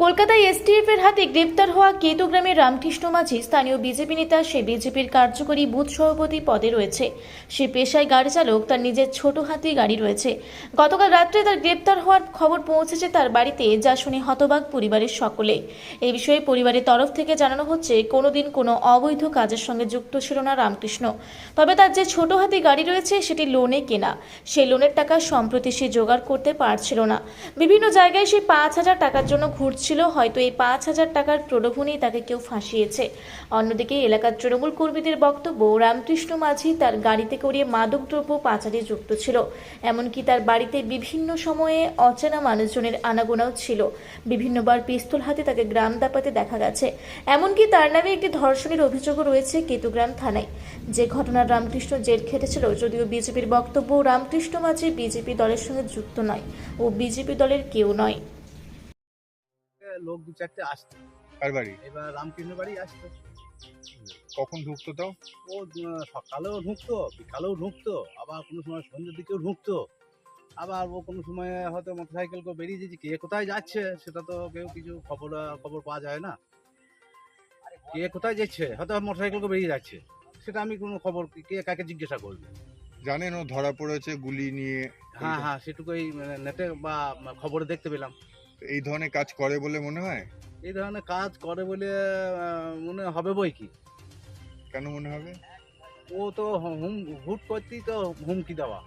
কলকাতায় এসটিএফের হাতে গ্রেপ্তার হওয়া কেতুগ্রামের রামকৃষ্ণ মাঝি স্থানীয় বিজেপি নেতা। সে বিজেপির কার্যকরী বুথ সভাপতি পদে রয়েছে। সে পেশায় গাড়ি চালক, তার নিজের ছোট হাতি গাড়ি রয়েছে। গতকাল রাত্রে তার গ্রেপ্তার হওয়ার খবর পৌঁছেছে তার বাড়িতে, যা শুনে হতবাক পরিবারের সকলে। এই বিষয়ে পরিবারের তরফ থেকে জানানো হচ্ছে, কোনোদিন কোনো অবৈধ কাজের সঙ্গে যুক্ত ছিল না রামকৃষ্ণ। তবে তার যে ছোট হাতি গাড়ি রয়েছে সেটি লোনে কেনা। সেই লোনের টাকা সম্প্রতি সে জোগাড় করতে পারছিল না। বিভিন্ন জায়গায় সে 5,000 টাকার জন্য ঘুরছিল। হয়তো এই 5,000 টাকার প্রলোভনেই তাকে কেউ ফাঁসিয়েছে। অন্যদিকে এলাকার তৃণমূল কর্মীদের বক্তব্য, রামকৃষ্ণ মাঝি তার গাড়িতে করে মাদকদ্রব্য পাচারে যুক্ত ছিল। এমনকি তার বাড়িতে বিভিন্ন সময়ে অচেনা মানুষজনের আনাগোনাও ছিল। বিভিন্নবার পিস্তল হাতে তাকে গ্রাম দাপাতে দেখা গেছে। এমনকি তার নামে একটি ধর্ষণের অভিযোগও রয়েছে কেতুগ্রাম থানায়। যে ঘটনার রামকৃষ্ণ জেল খেটেছিল। যদিও বিজেপির বক্তব্য, রামকৃষ্ণ মাঝি বিজেপি দলের সঙ্গে যুক্ত নয় ও বিজেপি দলের কেউ নয়। লোক দু চারটে আসতো। কার বাড়ি? এবার রামকৃষ্ণ বাড়ি আসতো। কখন ঢুকতো তাও? ও সকালেও ঢুকতো, বিকালেও ঢুকতো, আবার কোনো সময় সন্ধ্যের দিকেও ঢুকতো। আবার ও কোনো সময় হয়তো মোটরসাইকেল করে বেরিয়ে যাচ্ছে, কে কোথায় যাচ্ছে সেটা তো কেউ কিছু খবর পাওয়া যায় না। কে কোথায় যাচ্ছে, হয়তো মোটরসাইকেল করে বেরিয়ে যাচ্ছে, সেটা আমি কোনো খবর কে কাকে জিজ্ঞাসা করবে। জানেন ও ধরা পড়েছে গুলি নিয়ে? হ্যাঁ, সেটুকুই নেটে বা খবরে দেখতে পেলাম। এই ধরনের কাজ করে বলে মনে হয়? এই ধরনের কাজ করে বলে মনে হবে বই কি। কেন মনে হবে? ও তো হুট করতেই তো হুমকি দেওয়া,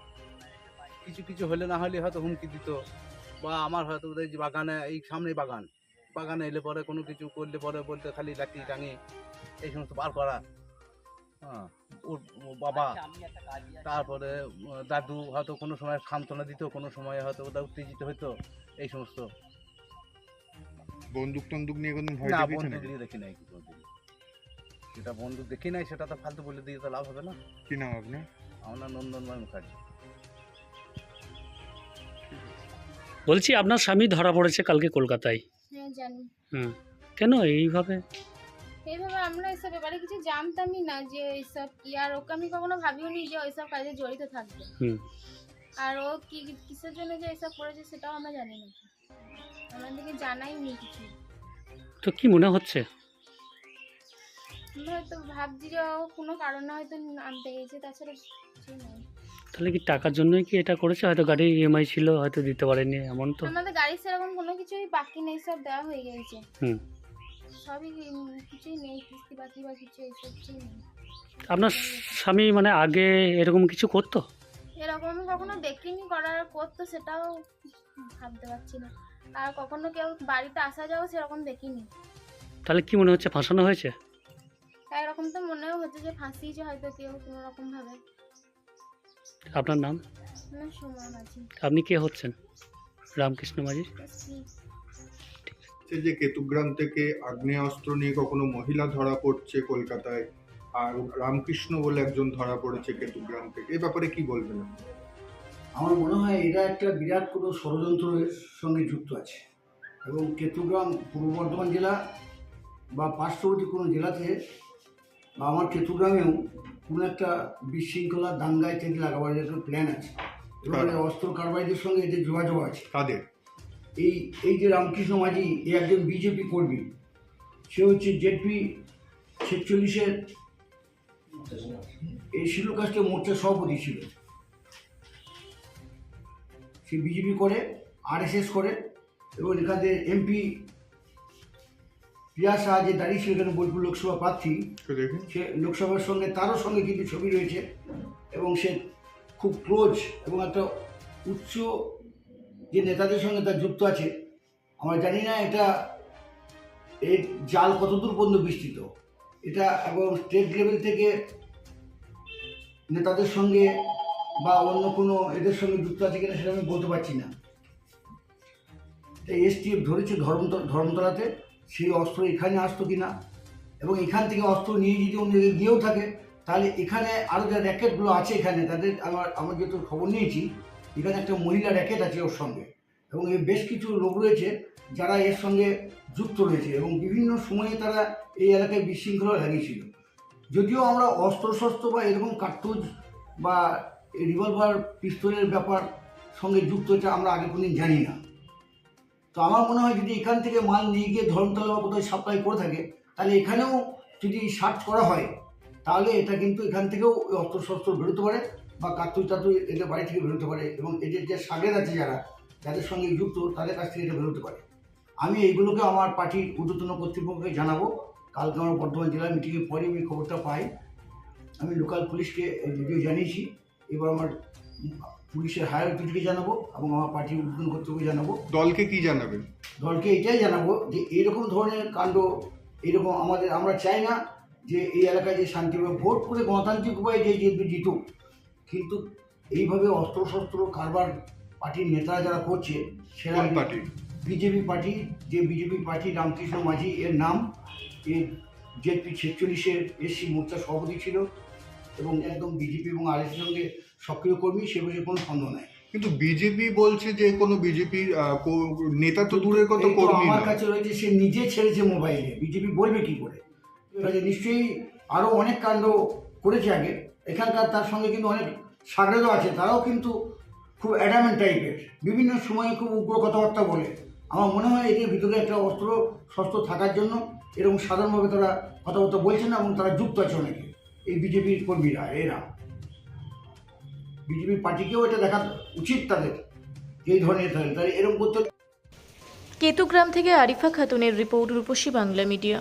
কিছু হলে না হলে হয়তো হুমকি দিত। বা আমার হয়তো ওদের যে বাগানে, এই সামনে বাগানে এলে পরে কোনো কিছু করলে পরে বলতে খালি লাঠি টাঙি এই সমস্ত বার করা। হ্যাঁ, ওর বাবা, তারপরে দাদু হয়তো কোনো সময় সান্ত্বনা দিত, কোনো সময় হয়তো ওটা উত্তেজিত হতো, এই সমস্ত। বন্দুক টন্দুক নিয়ে কোনো ভয় না, দেখিয়েছে বন্দুক নাকি? নিয়ে দেখি নাই কোনোদিন। যেটা বন্দুক দেখি নাই সেটা তো ফালতু বলে দিয়ে তো লাভ হবে না। কি নাম আপনার? আমার নাম নন্দনময় মুখার্জি। বলছি, আপনার স্বামী ধরা পড়েছে কালকে কলকাতায়। হ্যাঁ জানি। কেন এইভাবে? এইভাবে আমরা এসব ব্যাপারে কিছু জানতামই না, যে এইসব কি, আর ওকে আমি কখনো ভাবিওনি যে ওইসব কাজে জড়িত থাকবে। আর ও কিসের জন্য যে এইসব করেছে সেটাও আমরা জানি না, আমাদেরকে জানাই নি কিছু। তো কি মনে হচ্ছে? আমরা হয়তো ভাবছি যে ও কোনো কারণে হয়তো আনতে গেছে, তাছাড়া কিছু নয়। তাহলে কি টাকার জন্যই কি এটা করেছে? হয়তো গাড়ির ইএমআই ছিল, হয়তো দিতে পারেনি, এমন তো? আমাদের গাড়ি সেরকম কোনো কিছুই বাকি নেই, সব দেওয়া হয়ে গেছে। সবই কিছুই নেই, কিস্তি বাকি বা কিছু এইসব কিছুই নেই। আপনার স্বামী মানে আগে এরকম কিছু করতো? এরকম আমি কখনো দেখিনি, করার করতো সেটাও ভাবতে পারছি না। আর কখনো কেউ বাড়িতে আসা যাও সেরকম দেখিনি। তাহলে কি মনে হচ্ছে, ফাঁসানো হয়েছে? এরকম তো মনেও হচ্ছে যে ফাঁসিয়েছে হয়তো কেউ কোনো রকম ভাবে। আপনার নাম? না, সময় মাঝি। আপনি কে হচ্ছেন? রামকৃষ্ণ মাঝি। যে কেতুগ্রাম থেকে আগ্নেয়াস্ত্র নিয়ে কখনো মহিলা ধরা পড়ছে কলকাতায়, আর রামকৃষ্ণ বলে একজন ধরা পড়েছে কেতুগ্রাম থেকে, এই ব্যাপারে কি বলবেন? আমার মনে হয় এরা একটা বিরাট কোনো ষড়যন্ত্রের সঙ্গে যুক্ত আছে, এবং কেতুগ্রাম পূর্ব বর্ধমান জেলা বা পার্শ্ববর্তী কোনো জেলাতে বা আমার কেতুগ্রামেও কোনো একটা বিশৃঙ্খলা দাঙ্গায় থেকে লাগাবার একটা প্ল্যান আছে, এবং অস্ত্র কারবারিদের সঙ্গে এদের যোগাযোগ আছে। কাদের? এই যে রামকৃষ্ণ মাঝি, এ একজন বিজেপি কর্মী। সে হচ্ছে জেডপি 46-এর এই শিলকাষ্টে মোর্চার সভাপতি ছিল। সে বিজেপি করে, আরএসএস করে, এবং এখানে এমপি প্রিয়া শাহ যে দাঁড়িয়ে ছিল এখানে বোলপুর লোকসভা প্রার্থী, সে লোকসভার সঙ্গে তারও সঙ্গে কিন্তু ছবি রয়েছে, এবং সে খুব ক্লোজ এবং একটা উচ্চ যে নেতাদের সঙ্গে তার যুক্ত আছে। আমরা জানি না এটা এর জাল কতদূর পর্যন্ত বিস্তৃত, এটা এবং স্টেট লেভেল থেকে নেতাদের সঙ্গে বা অন্য কোনো এদের সঙ্গে যুক্ত আছে কিনা সেটা আমি বলতে পারছি না। এসটিএফ ধরেছে ধর্মতলাতে, সেই অস্ত্র এখানে আসতো কিনা, এবং এখান থেকে অস্ত্র নিয়ে যদি অন্য জায়গায় গিয়েও থাকে, তাহলে এখানে আরও যে র্যাকেটগুলো আছে এখানে তাদের আমার যেহেতু খবর নিয়েছি, এখানে একটা মহিলা র্যাকেট আছে ওর সঙ্গে, এবং এর বেশ কিছু লোক রয়েছে যারা এর সঙ্গে যুক্ত রয়েছে, এবং বিভিন্ন সময়ে তারা এই এলাকায় বিশৃঙ্খলা লাগিয়েছিল। যদিও আমরা অস্ত্রশস্ত্র বা এরকম কার্তুজ বা রিভলভার পিস্তলের ব্যাপার সঙ্গে যুক্ত, এটা আমরা আগে কোনোদিন জানি না। তো আমার মনে হয় যদি এখান থেকে মাল নিয়ে গিয়ে ধর্মতলা বা কোথাও সাপ্লাই করে থাকে, তাহলে এখানেও যদি সার্চ করা হয়, তাহলে এটা কিন্তু এখান থেকেও ওই অস্ত্রশস্ত্র বেরোতে পারে বা কাতুই টাতুই এদের বাড়ি থেকে বেরোতে পারে, এবং এদের যে সাগের আছে যাদের সঙ্গে যুক্ত, তাদের কাছ থেকে এটা বেরোতে পারে। আমি এইগুলোকে আমার পার্টির ঊর্ধ্বতন কর্তৃপক্ষকে জানাবো। কালকে আমার বর্ধমান জেলার মিটিংয়ের পরে আমি খবরটা পাই। আমি লোকাল পুলিশকে যদিও জানিয়েছি, এবার আমার পুলিশের হায়ার অথরিটিকে জানাবো এবং আমার পার্টির ঊর্ধ্বতন কর্তৃপক্ষকে জানাবো। দলকে কি জানাবেন? দলকে এটাই জানাবো যে এইরকম ধরনের কাণ্ড, এরকম আমরা চাই না যে এই এলাকায় যে শান্তিভাবে ভোট করে গণতান্ত্রিক উপায়ে যে জিতুক, কিন্তু এইভাবে অস্ত্রশস্ত্র কারবার পার্টির নেতারা যারা করছে সেরা কোন পার্টি? বিজেপি পার্টি, যে বিজেপি পার্টি রামকৃষ্ণ মাঝি এর নাম, এর জেপি 46-এর এসসি মোর্চার সভাপতি ছিল এবং একদম বিজেপি এবং আরএসের সঙ্গে সক্রিয় কর্মী, সে বিষয়ে কোনো সন্দেহ নাই। কিন্তু বিজেপি বলছে যে কোনো বিজেপির নেতা তো দূরের কথা, এই তো কর্মী আমার না। কাছে রয়েছে, সে নিজে ছেড়েছে মোবাইলে, বিজেপি বলবে কি করে? নিশ্চয়ই আরও অনেক কাণ্ড করেছে আগে এখানকার, তার সঙ্গে কিন্তু অনেক সাগরেদও আছে, তারাও কিন্তু খুব অ্যাডামেন্ট টাইপের, বিভিন্ন সময়ে খুব উগ্র কথাবার্তা বলে। আমার মনে হয় এদের ভিতরে একটা অস্ত্র শস্ত্র থাকার জন্য এরকম সাধারণভাবে তারা কথাবার্তা বলছে না, এবং তারা যুক্ত আছে অনেকে, এই বিজেপির কর্মীরা। এরা বিজেপির পার্টিকেও এটা দেখা উচিত তাদের, এই ধরনের তাদের এরকম করতে। কেতুগ্রাম থেকে আরিফা খাতুনের রিপোর্ট, রূপসী বাংলা মিডিয়া।